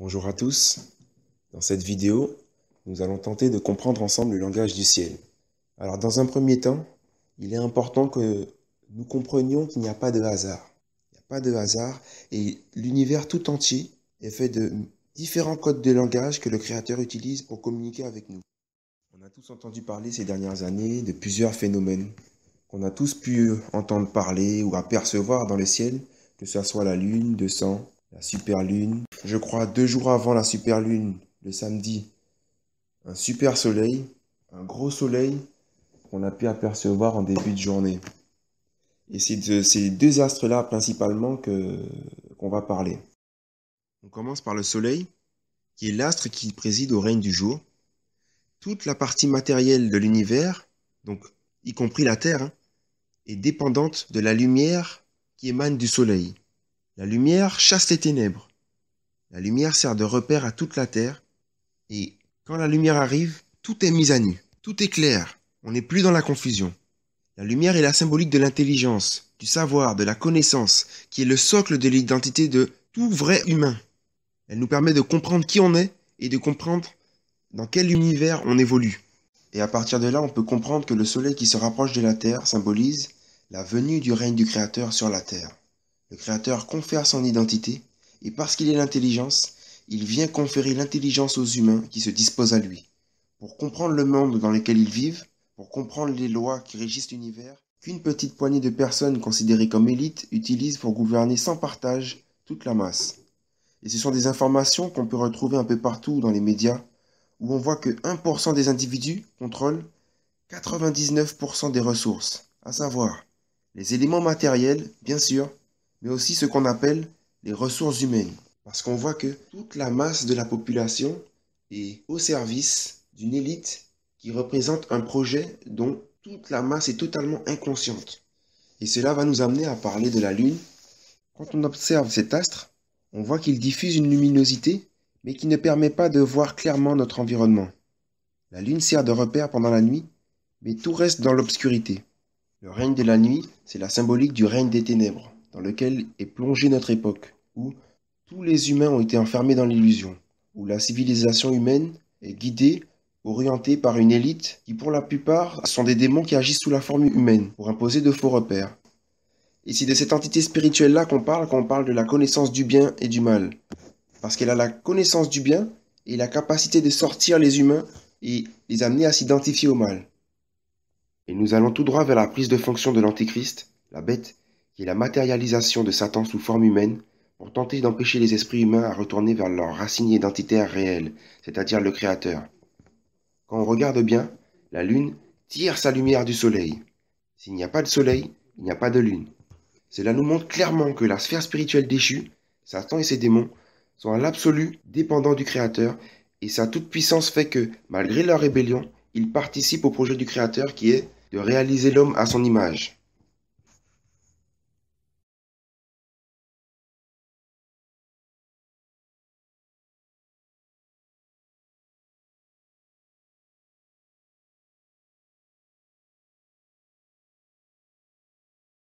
Bonjour à tous. Dans cette vidéo, nous allons tenter de comprendre ensemble le langage du ciel. Alors, dans un premier temps, il est important que nous comprenions qu'il n'y a pas de hasard. Il n'y a pas de hasard et l'univers tout entier est fait de différents codes de langage que le Créateur utilise pour communiquer avec nous. On a tous entendu parler ces dernières années de plusieurs phénomènes qu'on a tous pu entendre parler ou apercevoir dans le ciel, que ce soit la lune, le sang, la superlune. Je crois 2 jours avant la superlune, le samedi, un super soleil, un gros soleil qu'on a pu apercevoir en début de journée. Et c'est de ces deux astres-là principalement qu'on va parler. On commence par le soleil, qui est l'astre qui préside au règne du jour. Toute la partie matérielle de l'univers, donc y compris la Terre, est dépendante de la lumière qui émane du soleil. La lumière chasse les ténèbres. La lumière sert de repère à toute la Terre. Et quand la lumière arrive, tout est mis à nu. Tout est clair. On n'est plus dans la confusion. La lumière est la symbolique de l'intelligence, du savoir, de la connaissance, qui est le socle de l'identité de tout vrai humain. Elle nous permet de comprendre qui on est et de comprendre dans quel univers on évolue. Et à partir de là, on peut comprendre que le soleil qui se rapproche de la Terre symbolise la venue du règne du Créateur sur la Terre. Le Créateur confère son identité, et parce qu'il est l'intelligence, il vient conférer l'intelligence aux humains qui se disposent à lui. Pour comprendre le monde dans lequel ils vivent, pour comprendre les lois qui régissent l'univers, qu'une petite poignée de personnes considérées comme élites utilisent pour gouverner sans partage toute la masse. Et ce sont des informations qu'on peut retrouver un peu partout dans les médias, où on voit que 1% des individus contrôlent 99% des ressources, à savoir les éléments matériels, bien sûr, mais aussi ce qu'on appelle les ressources humaines. Parce qu'on voit que toute la masse de la population est au service d'une élite qui représente un projet dont toute la masse est totalement inconsciente. Et cela va nous amener à parler de la Lune. Quand on observe cet astre, on voit qu'il diffuse une luminosité mais qui ne permet pas de voir clairement notre environnement. La Lune sert de repère pendant la nuit, mais tout reste dans l'obscurité. Le règne de la nuit, c'est la symbolique du règne des ténèbres, dans lequel est plongée notre époque, où tous les humains ont été enfermés dans l'illusion, où la civilisation humaine est guidée, orientée par une élite qui, pour la plupart, sont des démons qui agissent sous la forme humaine, pour imposer de faux repères. Et c'est de cette entité spirituelle-là qu'on parle quand on parle de la connaissance du bien et du mal. Parce qu'elle a la connaissance du bien et la capacité de sortir les humains et les amener à s'identifier au mal. Et nous allons tout droit vers la prise de fonction de l'Antéchrist, la bête, qui est la matérialisation de Satan sous forme humaine, pour tenter d'empêcher les esprits humains à retourner vers leur racine identitaire réelle, c'est-à-dire le Créateur. Quand on regarde bien, la Lune tire sa lumière du Soleil. S'il n'y a pas de Soleil, il n'y a pas de Lune. Cela nous montre clairement que la sphère spirituelle déchue, Satan et ses démons, sont à l'absolu dépendants du Créateur, et sa toute-puissance fait que, malgré leur rébellion, ils participent au projet du Créateur qui est de réaliser l'homme à son image.